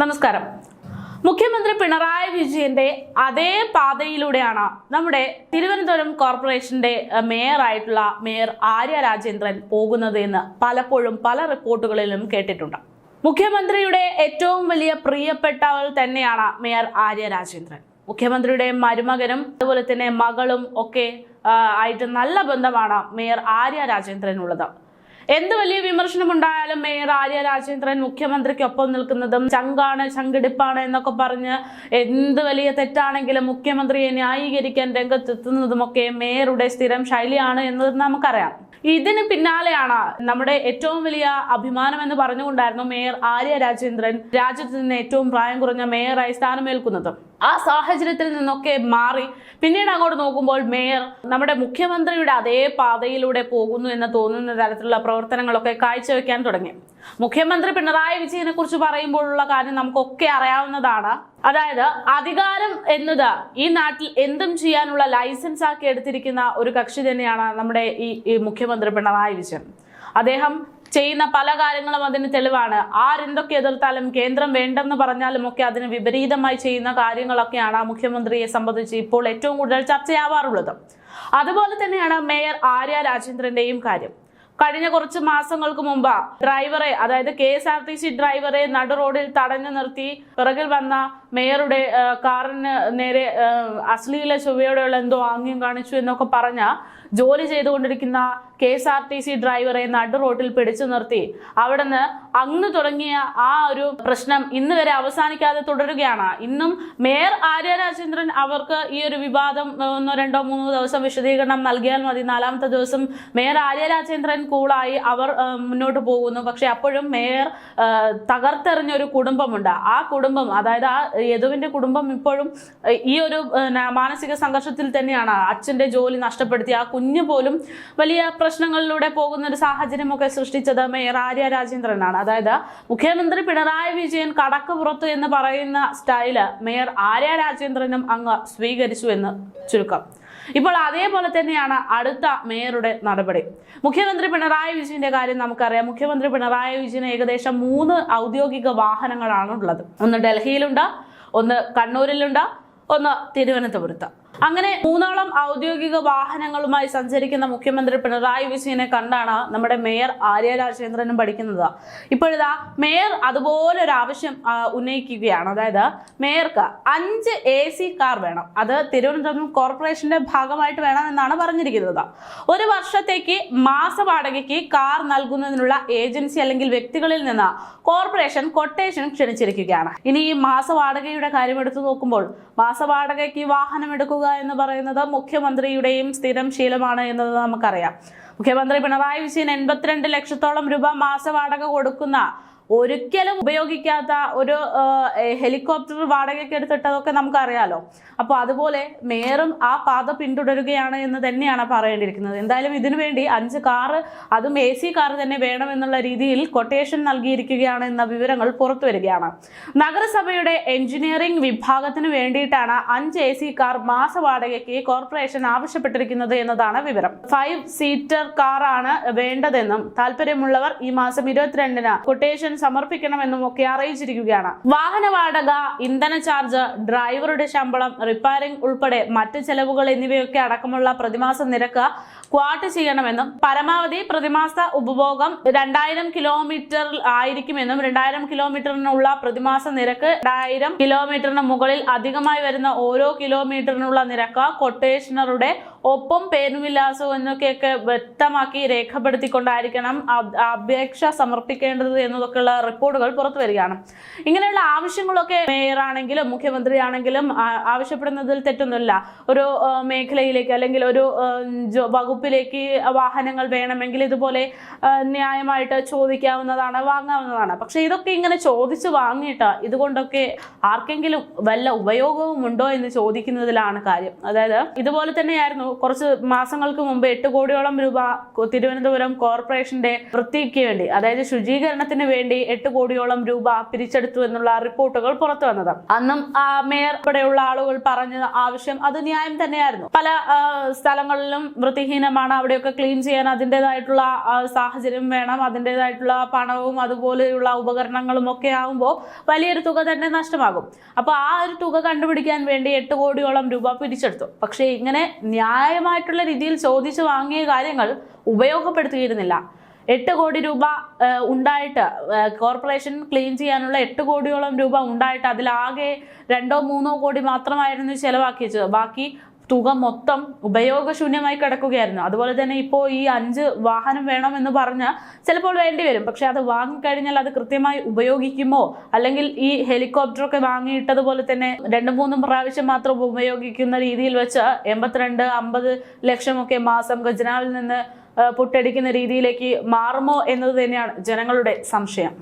നമസ്കാരം. മുഖ്യമന്ത്രി പിണറായി വിജയന്റെ അതേ പാതയിലൂടെയാണ് നമ്മുടെ തിരുവനന്തപുരം കോർപ്പറേഷന്റെ മേയറായിട്ടുള്ള മേയർ ആര്യ രാജേന്ദ്രൻ പോകുന്നത് എന്ന് പലപ്പോഴും പല റിപ്പോർട്ടുകളിലും കേട്ടിട്ടുണ്ട്. മുഖ്യമന്ത്രിയുടെ ഏറ്റവും വലിയ പ്രിയപ്പെട്ടവൾ തന്നെയാണ് മേയർ ആര്യ രാജേന്ദ്രൻ. മുഖ്യമന്ത്രിയുടെ മരുമകനും അതുപോലെ തന്നെ മകളും ഒക്കെ ആയിട്ട് നല്ല ബന്ധമാണ് മേയർ ആര്യ രാജേന്ദ്രനുള്ളത്. എന്ത് വലിയ വിമർശനം ഉണ്ടായാലും മേയർ ആര്യ രാജേന്ദ്രൻ മുഖ്യമന്ത്രിക്കൊപ്പം നിൽക്കുന്നതും ചങ്കാണ്, ചങ്കിടിപ്പാണ് എന്നൊക്കെ പറഞ്ഞ് എന്ത് വലിയ തെറ്റാണെങ്കിലും മുഖ്യമന്ത്രിയെ ന്യായീകരിക്കാൻ രംഗത്തെത്തുന്നതുമൊക്കെ മേയറുടെ സ്ഥിരം ശൈലിയാണ് എന്നത് നമുക്കറിയാം. ഇതിന് പിന്നാലെയാണ് നമ്മുടെ ഏറ്റവും വലിയ അഭിമാനം എന്ന് പറഞ്ഞുകൊണ്ടായിരുന്നു മേയർ ആര്യ രാജേന്ദ്രൻ രാജ്യത്ത് നിന്ന് ഏറ്റവും പ്രായം കുറഞ്ഞ മേയറായി സ്ഥാനമേൽക്കുന്നത്. ആ സാഹചര്യത്തിൽ നിന്നൊക്കെ മാറി പിന്നീട് അങ്ങോട്ട് നോക്കുമ്പോൾ മേയർ നമ്മുടെ മുഖ്യമന്ത്രിയുടെ അതേ പാതയിലൂടെ പോകുന്നു എന്ന് തോന്നുന്ന തരത്തിലുള്ള പ്രവർത്തനങ്ങളൊക്കെ കാഴ്ചവെക്കാൻ തുടങ്ങി. മുഖ്യമന്ത്രി പിണറായി വിജയനെ കുറിച്ച് പറയുമ്പോഴുള്ള കാര്യം നമുക്കൊക്കെ അറിയാവുന്നതാണ്. അതായത് അധികാരം എന്നത് ഈ നാട്ടിൽ എന്തും ചെയ്യാനുള്ള ലൈസൻസ് ആക്കി എടുത്തിരിക്കുന്ന ഒരു കക്ഷി തന്നെയാണ് നമ്മുടെ ഈ മുഖ്യമന്ത്രി പിണറായി വിജയൻ. അദ്ദേഹം ചെയ്യുന്ന പല കാര്യങ്ങളും അതിന് തെളിവാണ്. ആരെന്തൊക്കെ എതിർത്താലും കേന്ദ്രം വേണ്ടെന്ന് പറഞ്ഞാലും ഒക്കെ അതിന് വിപരീതമായി ചെയ്യുന്ന കാര്യങ്ങളൊക്കെയാണ് മുഖ്യമന്ത്രിയെ സംബന്ധിച്ച് ഇപ്പോൾ ഏറ്റവും കൂടുതൽ ചർച്ചയാവാറുള്ളത്. അതുപോലെ തന്നെയാണ് മേയർ ആര്യ രാജേന്ദ്രന്റെയും കാര്യം. കഴിഞ്ഞ കുറച്ച് മാസങ്ങൾക്ക് മുമ്പ് ഡ്രൈവറെ, അതായത് KSRTC ഡ്രൈവറെ നടു റോഡിൽ തടഞ്ഞു നിർത്തി പിറകിൽ വന്ന മേയറുടെ കാറിന് നേരെ അശ്ലീല ചൊവ്വയോടെയുള്ള എന്തോ ആംഗ്യം കാണിച്ചു എന്നൊക്കെ പറഞ്ഞ ജോലി ചെയ്തുകൊണ്ടിരിക്കുന്ന KSRTC ഡ്രൈവറെ നടു റോഡിൽ പിടിച്ചു നിർത്തി അവിടുന്ന് അന്ന് തുടങ്ങിയ ആ ഒരു പ്രശ്നം ഇന്ന് വരെ അവസാനിക്കാതെ തുടരുകയാണ്. ഇന്നും മേയർ ആര്യ രാജേന്ദ്രൻ അവർക്ക് ഈ ഒരു വിവാദം 1, 2, 3 ദിവസം വിശദീകരണം നൽകിയാൽ മതി. 4ാമത്തെ ദിവസം മേയർ ആര്യ രാജേന്ദ്രൻ കൂളായി അവർ മുന്നോട്ട് പോകുന്നു. പക്ഷെ അപ്പോഴും മേയർ തകർത്തെറിഞ്ഞൊരു കുടുംബമുണ്ട്. ആ കുടുംബം, അതായത് ആ യദുവിന്റെ കുടുംബം ഇപ്പോഴും ഈ ഒരു മാനസിക സംഘർഷത്തിൽ തന്നെയാണ്. അച്ഛന്റെ ജോലി നഷ്ടപ്പെടുത്തി ആ കുഞ്ഞു പോലും വലിയ പ്രശ്നങ്ങളിലൂടെ പോകുന്ന ഒരു സാഹചര്യമൊക്കെ സൃഷ്ടിച്ചത് മേയർ ആര്യ രാജേന്ദ്രനാണ്. അതായത് മുഖ്യമന്ത്രി പിണറായി വിജയൻ കടക്ക് പുറത്ത് എന്ന് പറയുന്ന സ്റ്റൈല് മേയർ ആര്യ രാജേന്ദ്രനും അങ്ങ് സ്വീകരിച്ചു എന്ന് ചുരുക്കം. ഇപ്പോൾ അതേപോലെ തന്നെയാണ് അടുത്ത മേയറുടെ നടപടി. മുഖ്യമന്ത്രി പിണറായി വിജയന്റെ കാര്യം നമുക്കറിയാം. മുഖ്യമന്ത്രി പിണറായി വിജയന് ഏകദേശം 3 ഔദ്യോഗിക വാഹനങ്ങളാണ് ഉള്ളത്. ഒന്ന് ഡൽഹിയിലുണ്ട്, ഒന്ന് കണ്ണൂരിലുണ്ട്, ഒന്ന് തിരുവനന്തപുരത്ത്. അങ്ങനെ 3ഓളം ഔദ്യോഗിക വാഹനങ്ങളുമായി സഞ്ചരിക്കുന്ന മുഖ്യമന്ത്രി പിണറായി വിജയനെ കണ്ടാണ് നമ്മുടെ മേയർ ആര്യ രാജേന്ദ്രനും പഠിക്കുന്നത്. ഇപ്പോഴിതാ മേയർ അതുപോലെ ഒരു ആവശ്യം ഉന്നയിക്കുകയാണ്. അതായത് മേയർക്ക് 5 AC കാർ വേണം. അത് തിരുവനന്തപുരം കോർപ്പറേഷന്റെ ഭാഗമായിട്ട് വേണമെന്നാണ് പറഞ്ഞിരിക്കുന്നത്. 1 വർഷത്തേക്ക് മാസ വാടകയ്ക്ക് കാർ നൽകുന്നതിനുള്ള ഏജൻസി അല്ലെങ്കിൽ വ്യക്തികളിൽ നിന്ന് കോർപ്പറേഷൻ കൊട്ടേഷൻ ക്ഷണിച്ചിരിക്കുകയാണ്. ഇനി ഈ മാസ വാടകയുടെ കാര്യം എടുത്തു നോക്കുമ്പോൾ മാസ വാടകയ്ക്ക് വാഹനം എടുക്കുക എന്ന് പറയുന്നത് മുഖ്യമന്ത്രിയുടെയും സ്ഥിരം ശീലമാണ് എന്നത് നമുക്കറിയാം. മുഖ്യമന്ത്രി പിണറായി വിജയൻ 82 ലക്ഷത്തോളം രൂപ മാസ വാടക കൊടുക്കുന്ന, ഒരിക്കലും ഉപയോഗിക്കാത്ത ഒരു ഹെലികോപ്റ്റർ വാടകയ്ക്ക് എടുത്തിട്ടതൊക്കെ നമുക്കറിയാലോ. അപ്പോൾ അതുപോലെ മേയറും ആ പാത പിന്തുടരുകയാണ് എന്ന് തന്നെയാണ് പറയേണ്ടിയിരിക്കുന്നത്. എന്തായാലും ഇതിനു വേണ്ടി 5 കാറ്, അതും AC കാർ തന്നെ വേണമെന്നുള്ള രീതിയിൽ കൊട്ടേഷൻ നൽകിയിരിക്കുകയാണ് എന്ന വിവരങ്ങൾ പുറത്തു വരികയാണ്. നഗരസഭയുടെ എഞ്ചിനീയറിംഗ് വിഭാഗത്തിന് വേണ്ടിയിട്ടാണ് 5 AC കാർ മാസ വാടകയ്ക്ക് കോർപ്പറേഷൻ ആവശ്യപ്പെട്ടിരിക്കുന്നത് എന്നതാണ് വിവരം. 5 സീറ്റർ കാറാണ് വേണ്ടതെന്നും താല്പര്യമുള്ളവർ ഈ മാസം 22-ന് കൊട്ടേഷൻ സമർപ്പിക്കണമെന്നും ഒക്കെ അറിയിച്ചിരിക്കുകയാണ്. വാഹന വാടക, ഇന്ധന ചാർജ്, ഡ്രൈവറുടെ ശമ്പളം, റിപ്പയറിംഗ് ഉൾപ്പെടെ മറ്റ് ചെലവുകൾ എന്നിവയൊക്കെ അടക്കമുള്ള പ്രതിമാസ നിരക്ക് ക്വാട്ട് ചെയ്യണമെന്നും പരമാവധി പ്രതിമാസ ഉപഭോഗം 2000 കിലോമീറ്റർ ആയിരിക്കുമെന്നും 2000 കിലോമീറ്ററിനുള്ള പ്രതിമാസ നിരക്ക് 2000 കിലോമീറ്ററിന് മുകളിൽ അധികമായി വരുന്ന ഓരോ കിലോമീറ്ററിനുള്ള നിരക്ക് കൊട്ടേഷനറുടെ ഒപ്പം പേരുവിലാസവും എന്നൊക്കെയൊക്കെ വ്യക്തമാക്കി രേഖപ്പെടുത്തിക്കൊണ്ടായിരിക്കണം അപേക്ഷ സമർപ്പിക്കേണ്ടത് എന്നതൊക്കെയുള്ള റിപ്പോർട്ടുകൾ പുറത്തു വരികയാണ്. ഇങ്ങനെയുള്ള ആവശ്യങ്ങളൊക്കെ മേയറാണെങ്കിലും മുഖ്യമന്ത്രി ആണെങ്കിലും ആവശ്യപ്പെടുന്നതിൽ തെറ്റൊന്നുമില്ല. ഒരു മേഖലയിലേക്ക് അല്ലെങ്കിൽ ഒരു വകുപ്പിലേക്ക് വാഹനങ്ങൾ വേണമെങ്കിൽ ഇതുപോലെ ന്യായമായിട്ട് ചോദിക്കാവുന്നതാണ്, വാങ്ങാവുന്നതാണ്. പക്ഷെ ഇതൊക്കെ ഇങ്ങനെ ചോദിച്ചു വാങ്ങിയിട്ട് ഇതുകൊണ്ടൊക്കെ ആർക്കെങ്കിലും വല്ല ഉപയോഗവും ഉണ്ടോ എന്ന് ചോദിക്കുന്നതിലാണ് കാര്യം. അതായത് ഇതുപോലെ തന്നെയായിരുന്നു കുറച്ച് മാസങ്ങൾക്ക് മുമ്പ് 8 കോടിയോളം രൂപ തിരുവനന്തപുരം കോർപ്പറേഷന്റെ വൃത്തിക്ക് വേണ്ടി, അതായത് ശുചീകരണത്തിന് വേണ്ടി 8 കോടിയോളം രൂപ പിരിച്ചെടുത്തു എന്നുള്ള റിപ്പോർട്ടുകൾ പുറത്തു വന്നത്. അന്നും മേയർ ഉൾപ്പെടെയുള്ള ആളുകൾ പറഞ്ഞ ആവശ്യം അത് ന്യായം തന്നെയായിരുന്നു. പല സ്ഥലങ്ങളിലും വൃത്തിഹീനമായി വാഹനമാണ്, അവിടെയൊക്കെ ക്ലീൻ ചെയ്യാൻ അതിൻ്റെതായിട്ടുള്ള സാഹചര്യം വേണം, അതിൻ്റെതായിട്ടുള്ള പണവും അതുപോലെയുള്ള ഉപകരണങ്ങളും ഒക്കെ ആകുമ്പോൾ വലിയൊരു തുക തന്നെ നഷ്ടമാകും. അപ്പോൾ ആ ഒരു തുക കണ്ടുപിടിക്കാൻ വേണ്ടി 8 കോടിയോളം രൂപ പിരിച്ചെടുത്തു. പക്ഷേ ഇങ്ങനെ ന്യായമായിട്ടുള്ള രീതിയിൽ ചോദിച്ചു വാങ്ങിയ കാര്യങ്ങൾ ഉപയോഗപ്പെടുത്തിയിരുന്നില്ല. 8 കോടി രൂപ ഉണ്ടായിട്ട്, കോർപ്പറേഷൻ ക്ലീൻ ചെയ്യാനുള്ള 8 കോടിയോളം രൂപ ഉണ്ടായിട്ട് അതിലാകെ 2-3 കോടി മാത്രമായിരുന്നു ചെലവാക്കിയത്. ബാക്കി തുക മൊത്തം ഉപയോഗശൂന്യമായി കിടക്കുകയായിരുന്നു. അതുപോലെ തന്നെ ഇപ്പോൾ ഈ 5 വാഹനം വേണമെന്ന് പറഞ്ഞാൽ ചിലപ്പോൾ വേണ്ടി വരും. പക്ഷെ അത് വാങ്ങിക്കഴിഞ്ഞാൽ അത് കൃത്യമായി ഉപയോഗിക്കുമോ, അല്ലെങ്കിൽ ഈ ഹെലികോപ്റ്ററൊക്കെ വാങ്ങിയിട്ടതുപോലെ തന്നെ 2-3 പ്രാവശ്യം മാത്രം ഉപയോഗിക്കുന്ന രീതിയിൽ വെച്ച് 82-50 ലക്ഷമൊക്കെ മാസം ഖജനാവിൽ നിന്ന് പൊട്ടടിക്കുന്ന രീതിയിലേക്ക് മാറുമോ എന്നത് തന്നെയാണ് ജനങ്ങളുടെ സംശയം.